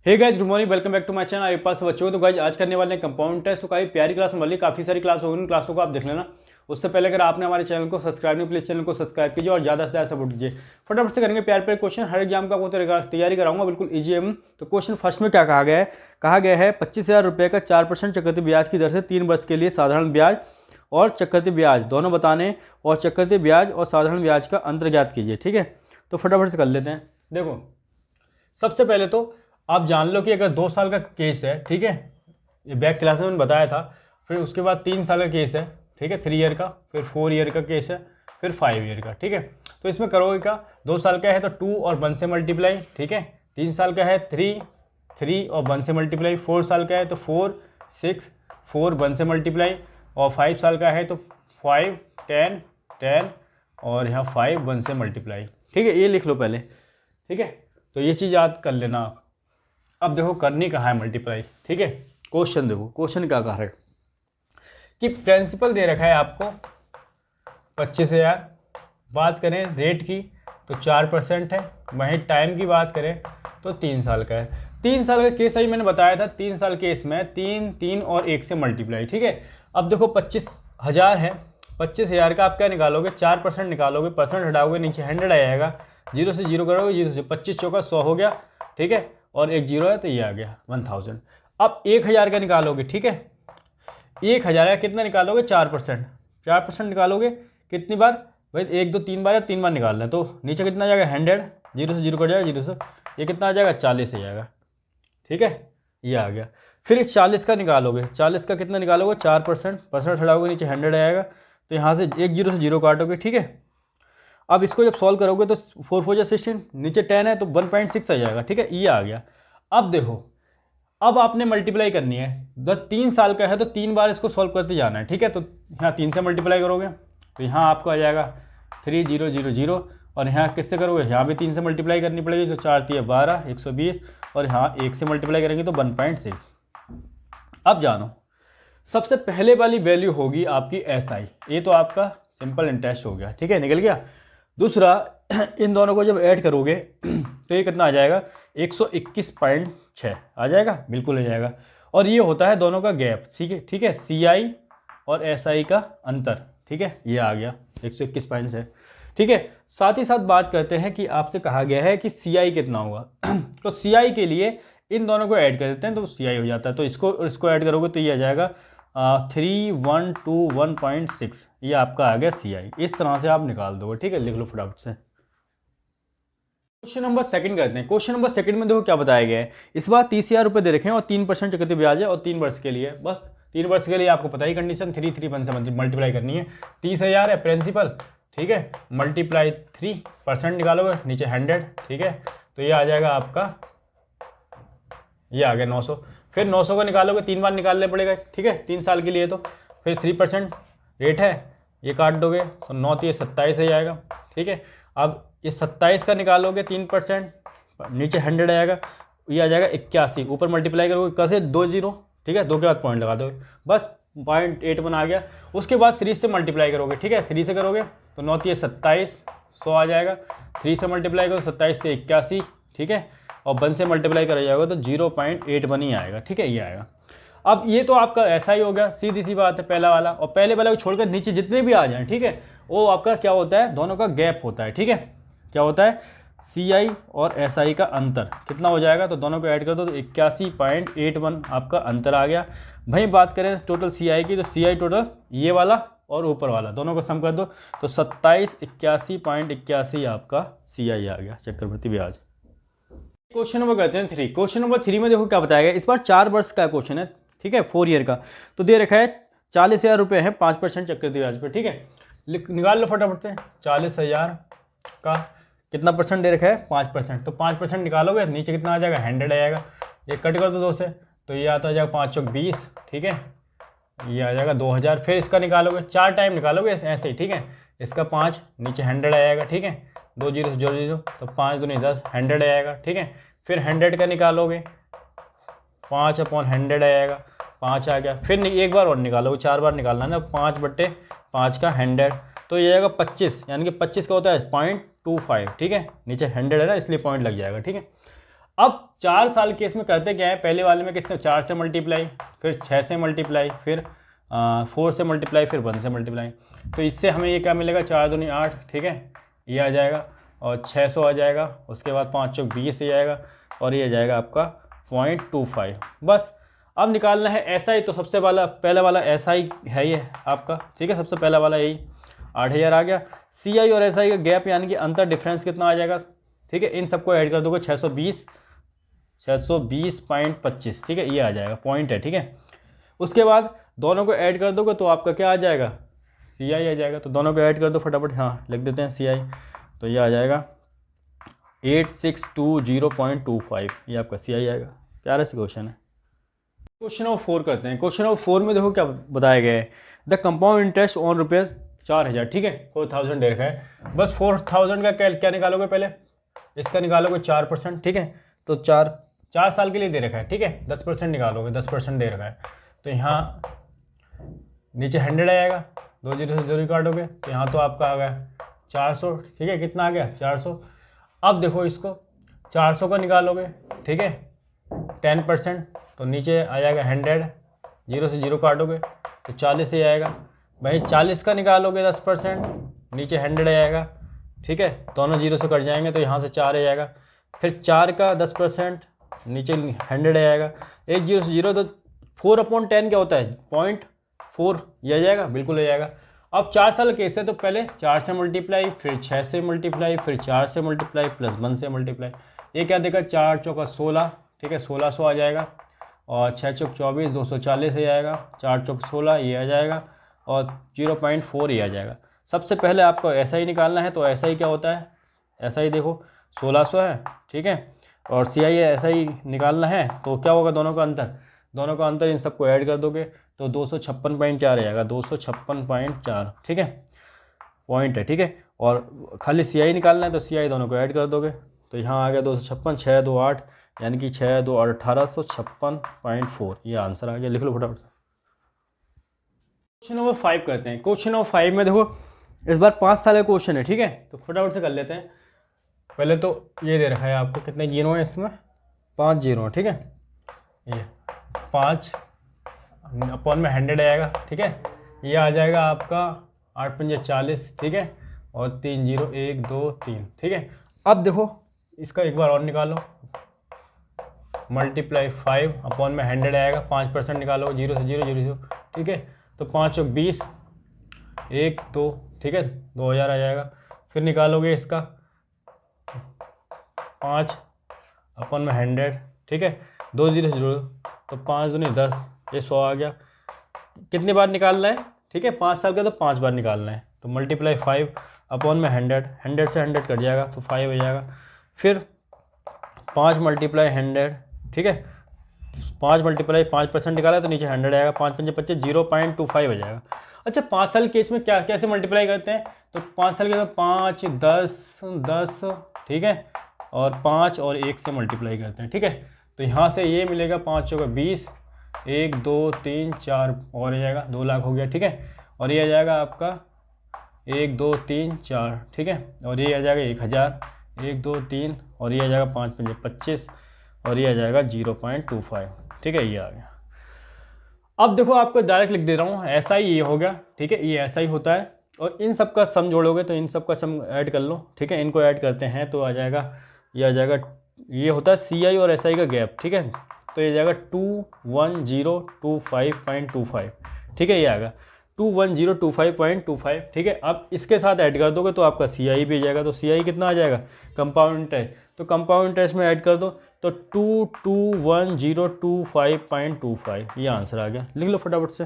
Hey guys, good morning, welcome back to my channel. आपके पास बच्चों तो गाइस आज करने वाले हैं कंपाउंड टेस्ट। तो काफी प्यारी क्लास वाली काफ़ी सारी क्लास होगी, उन क्लासों को आप देख लेना। उससे पहले अगर आपने हमारे चैनल को सब्सक्राइब नहीं, प्लीज चैनल को सब्सक्राइब कीजिए और ज़्यादा से ज़्यादा सपोर्ट कीजिए। फटाफट से करेंगे प्यार प्यारे क्वेश्चन। हर एग्जाम का आपको तैयारी कराऊंगा, बिल्कुल ईजी है। तो क्वेश्चन फर्स्ट में क्या कहा गया है 25,000 रुपये का 4% चक्रवृद्धि ब्याज की दर से 3 वर्ष के लिए साधारण ब्याज और चक्रवृद्धि ब्याज दोनों बताने और चक्रवृद्धि ब्याज और साधारण ब्याज का अंतर ज्ञात कीजिए। ठीक है, तो फटाफट से कर लेते हैं। देखो, सबसे पहले तो आप जान लो कि अगर 2 साल का केस है, ठीक है, ये बैक क्लास में मैंने बताया था। फिर उसके बाद 3 साल का केस है, ठीक है, 3 ईयर का, फिर 4 ईयर का केस है, फिर 5 ईयर का। ठीक है, तो इसमें करोगे क्या, 2 साल का है तो 2 और 1 से मल्टीप्लाई, ठीक है, 3 साल का है 3 और 1 से मल्टीप्लाई, 4 साल का है तो 4 6 4 1 से मल्टीप्लाई, और 5 साल का है तो 5 10 10 और यहाँ 5 1 से मल्टीप्लाई। ठीक है, ये लिख लो पहले। ठीक है, तो ये चीज़ याद कर लेना आप। अब देखो करनी कहाँ है मल्टीप्लाई। ठीक है, क्वेश्चन देखो, क्वेश्चन क्या कहा है कि प्रिंसिपल दे रखा है आपको 25,000। बात करें रेट की तो 4% है। वहीं टाइम की बात करें तो 3 साल का है। 3 साल का केस अभी मैंने बताया था, 3 साल केस में 3 3 और 1 से मल्टीप्लाई। ठीक है, अब देखो 25,000 है, 25,000 का आप क्या निकालोगे, 4% निकालोगे, परसेंट हटाओगे, नीचे 100 आ जाएगा, 0 से 0 करोगे, 0 से 25 चौका 100 हो गया। ठीक है, और एक 0 है तो ये आ गया 1000। अब 1,000 का निकालोगे। ठीक है, 1,000 का कितना निकालोगे, 4%। 4% निकालोगे कितनी बार भाई, 1 2 3 बार है, 3 बार निकालना है। तो नीचे कितना आ जाएगा 100, 0 से 0 कट जाएगा, 0 से ये कितना आ जाएगा 40 आ जाएगा। ठीक है, ये आ गया। फिर इस 40 का निकालोगे, 40 का कितना निकालोगे, 4%, परसेंट हटाओगे, नीचे 100 आएगा, तो यहाँ से एक 0 से 0 काटोगे। ठीक है, अब इसको जब सॉल्व करोगे तो 4 4 जा 16, नीचे 10 है तो 1.6 आ जाएगा। ठीक है, ये आ गया। अब देखो, अब आपने मल्टीप्लाई करनी है। जब 3 साल का है तो 3 बार इसको सॉल्व करते जाना है। ठीक है, तो यहाँ 3 से मल्टीप्लाई करोगे तो यहाँ आपको आ जाएगा 3 0 0 0, और यहाँ किससे करोगे, यहाँ भी 3 से मल्टीप्लाई करनी पड़ेगी, तो 4 3 12 120, और यहाँ 1 से मल्टीप्लाई करेंगे तो 1.6। अब जानो, सबसे पहले वाली वैल्यू होगी आपकी SI। ये तो आपका सिंपल इंटरेस्ट हो गया। ठीक है, निकल गया। दूसरा, इन दोनों को जब ऐड करोगे तो ये कितना आ जाएगा, 121.6 आ जाएगा, बिल्कुल आ जाएगा। और ये होता है दोनों का गैप। ठीक है, ठीक है, CI और SI का अंतर। ठीक है, ये आ गया 121.6। ठीक है, साथ ही साथ बात करते हैं कि आपसे कहा गया है कि CI कितना होगा। तो CI के लिए इन दोनों को ऐड कर देते हैं तो CI हो जाता है। तो इसको ऐड करोगे तो ये आ जाएगा 3121.6, ये आपका आ गया CI। इस तरह से आप निकाल दोगे। ठीक है, लिख लो फटाफट से। क्वेश्चन नंबर सेकंड करते हैं। क्वेश्चन नंबर सेकंड में देखो क्या बताया गया है। इस बार 30,000 रुपये दे रखे हैं और 3% चक्रवृद्धि ब्याज है और 3 वर्ष के लिए। बस 3 वर्ष के लिए आपको पता ही कंडीशन, 3 3 1 से मल्टीप्लाई करनी है। 30,000 है प्रिंसिपल, ठीक है, मल्टीप्लाई 3% निकालोगे, नीचे 100। ठीक है, तो ये आ जाएगा आपका, ये आ गया 900। फिर 900 का निकालोगे, 3 बार निकालने पड़ेगा। ठीक है, 3 साल के लिए। तो फिर 3% रेट है, ये काट दोगे तो 9 3 27 ही आएगा। ठीक है, अब ये 27 का निकालोगे 3%, नीचे 100 आएगा, ये आ जाएगा 81। ऊपर मल्टीप्लाई करोगे कैसे, 2 0। ठीक है, 2 के बाद पॉइंट लगा दोगे, बस 0.81 आ गया। उसके बाद 3 से मल्टीप्लाई करोगे। ठीक है, 3 से करोगे तो 9 3 27, 100 आ जाएगा। 3 से मल्टीप्लाई करो 27 से 81। ठीक है, और 1 से मल्टीप्लाई करा जाएगा तो 0.81 ही आएगा। ठीक है, ये आएगा। अब ये तो आपका ऐसा ही हो गया, सीधी सी बात है, पहला वाला। और पहले वाला को छोड़कर नीचे जितने भी आ जाएं, ठीक है, वो आपका क्या होता है, दोनों का गैप होता है। ठीक है, क्या होता है, CI और SI का अंतर कितना हो जाएगा, तो दोनों को ऐड कर दो तो 81.81 आपका अंतर आ गया। भाई बात करें टोटल CI की, तो CI टोटल ये वाला और ऊपर वाला दोनों को सम कर दो तो 27 81.81 आपका CI आ गया, चक्रवृद्धि ब्याज। क्वेश्चन नंबर करते हैं 3। क्वेश्चन नंबर 3 में देखो क्या बताया गया। इस बार 4 वर्ष का क्वेश्चन है। ठीक है, 4 ईयर का। तो दे रखा है 40,000 रुपये है 5% चक्रवृद्धि ब्याज पर। ठीक है, निकाल लो फटाफट से। 40,000 का कितना परसेंट दे रखा है, 5%। तो 5% निकालोगे, नीचे कितना आ जाएगा, 100 आएगा। ये कट कर दो 2 से, तो ये आता जाएगा 5 चौक 20। ठीक है, ये आ जाएगा 2000। फिर इसका निकालोगे, 4 टाइम निकालोगे ऐसे ही। ठीक है, इसका 5, नीचे 100 आएगा। ठीक है, 2 0 से जोड़ दीजिए तो 5 दूनी 10, 100 आएगा। ठीक है, फिर 100 का निकालोगे, 5/100 आएगा, 5 आ गया। फिर एक बार और निकालोगे, 4 बार निकालना है ना, 5/5 का 100, तो ये आएगा 25, यानी कि 25 का होता है 0.25। ठीक है, नीचे 100 है ना, इसलिए पॉइंट लग जाएगा। ठीक है, अब 4 साल केस में करते क्या है, पहले वाले में किससे 4 से मल्टीप्लाई, फिर 6 से मल्टीप्लाई, फिर 4 से मल्टीप्लाई, फिर 1 से मल्टीप्लाई। तो इससे हमें ये क्या मिलेगा, 4 दूनी 8, ठीक है, ये आ जाएगा, और 600 आ जाएगा, उसके बाद 5 चौक 20 आ जाएगा, और ये आ जाएगा आपका 0.25। बस अब निकालना है SI। तो सबसे पहला वाला SI है ये आपका, ठीक है, सबसे पहला वाला यही 8000 आ गया। CI और SI का गैप यानी कि अंतर डिफरेंस कितना आ जाएगा, ठीक है, इन सबको ऐड कर दोगे 620.25, ठीक है, ये आ जाएगा, पॉइंट है, ठीक है। उसके बाद दोनों को ऐड कर दोगे तो आपका क्या आ जाएगा, CI आ जाएगा। तो दोनों को ऐड कर दो फटाफट, हाँ लिख देते हैं CI, तो ये आ जाएगा 8620.25, ये आपका CI आएगा। प्यारा सा क्वेश्चन है। क्वेश्चन नंबर 4 करते हैं। क्वेश्चन नंबर 4 में देखो क्या बताया गया है, द कंपाउंड इंटरेस्ट ऑन रुपये 4000, ठीक है, 4000 दे रखा है। बस 4000 का क्या निकालोगे, पहले इसका निकालोगे 4%, ठीक है, तो 4 साल के लिए दे रखा है, ठीक है, 10% निकालोगे, 10% दे रखा है। तो यहाँ नीचे 100 आएगा, 2 जीरो से 0 काटोगे तो यहाँ तो आपका आ गया 400, ठीक है, कितना आ गया 400। अब देखो इसको 400 का निकालोगे, ठीक है, 10%, तो नीचे आ जाएगा 100, 0 से 0 काटोगे तो 40 ही आएगा। भाई 40 का निकालोगे 10%, नीचे 100 आएगा, ठीक है, दोनों 0 से कट जाएंगे तो यहाँ से 4 आ जाएगा। फिर 4 का 10%, नीचे 100 आएगा, एक 0 से 0, तो 4/10 क्या होता है, 0.4, ये आ जाएगा, बिल्कुल आ जाएगा। अब 4 साल केस है तो पहले 4 से मल्टीप्लाई, फिर 6 से मल्टीप्लाई, फिर 4 से मल्टीप्लाई, प्लस 1 से मल्टीप्लाई। ये क्या देगा, 4 चौका 16, ठीक है, 1600 आ जाएगा, और 6 चौक 24, 240 ही आएगा, 4 चौक 16 ये आ जाएगा, और 0.4 ये आ जाएगा। सबसे पहले आपको SI निकालना है, तो SI क्या होता है, SI देखो 1600 है, ठीक है, और CI SI निकालना है, तो क्या होगा, दोनों का अंतर इन सबको ऐड कर दोगे तो 256.4 आ जाएगा, 256.4, ठीक है, पॉइंट है, ठीक है। और खाली CI निकालना है तो CI दोनों को ऐड कर दोगे, तो यहाँ आ गया 256, 6 2 8, यानी कि 6 2 8 1856.4, ये आंसर आ गया, लिख लो फटाफट से। क्वेश्चन नंबर 5 करते हैं। क्वेश्चन नंबर 5 में देखो इस बार 5 साल का क्वेश्चन है, ठीक है, तो फटाफट से कर लेते हैं। पहले तो ये दे रखा है आपको, कितने जीरो हैं इसमें, 5 जीरो, ठीक है, ये 5 अपॉन में 100 आएगा, ठीक है, ये आ जाएगा आपका 8 पंजे 40, ठीक है, और 3 0 1 2 3, ठीक है। अब देखो इसका एक बार और निकालो, मल्टीप्लाई 5 अपॉन में 100 आएगा, 5% निकालो, 0 से 0 0 0, ठीक है, तो 5 चौक 20, 1 2, ठीक है, 2000 आ जाएगा। फिर निकालोगे इसका 5 अपन में 100, ठीक है, 2 0 0, तो 5 दूनी 10, ये 100 आ गया। कितनी बार निकालना है, ठीक है, 5 साल का तो 5 बार निकालना है, तो मल्टीप्लाई 5 अपॉन में 100, 100 से 100 कट जाएगा तो 5 हो जाएगा। फिर 5 मल्टीप्लाई 100, ठीक है, 5 मल्टीप्लाई 5% निकाला तो नीचे 100 आएगा, 5 पंजे 25, 0.25 हो जाएगा। अच्छा 5 साल केस में क्या कैसे मल्टीप्लाई करते हैं, तो 5 साल के तो 5 10 10, ठीक है, और 5 और 1 से मल्टीप्लाई करते हैं, ठीक है, तो यहाँ से ये मिलेगा 5 चौका 20, 1 2 3 4 और आ जाएगा, 2 लाख हो गया, ठीक है, और ये आ जाएगा आपका 1 2 3 4, ठीक है, और ये आ जाएगा 1000, 1 2 3, और ये आ जाएगा 5 पंजे 25, और ये आ जाएगा 0.25, ठीक है, ये आ गया। अब देखो आपको डायरेक्ट लिख दे रहा हूँ, SI ये हो गया, ठीक है, ये SI होता है, और इन सब का सम जोड़ोगे तो इन सब का सम ऐड कर लो, ठीक है, इनको ऐड करते हैं तो आ जाएगा, ये आ जाएगा, ये होता है CI और SI का गैप, ठीक है, तो ये जाएगा 21025.25, ठीक है, ये आएगा 21025.25, ठीक है। अब इसके साथ ऐड कर दोगे तो आपका CI भी आ जाएगा, तो CI कितना आ जाएगा, कंपाउंड इंटरेस्ट, तो कंपाउंड इंटरेस्ट में ऐड कर दो तो 221,025.25, ये आंसर आ गया, लिख लो फटाफट से।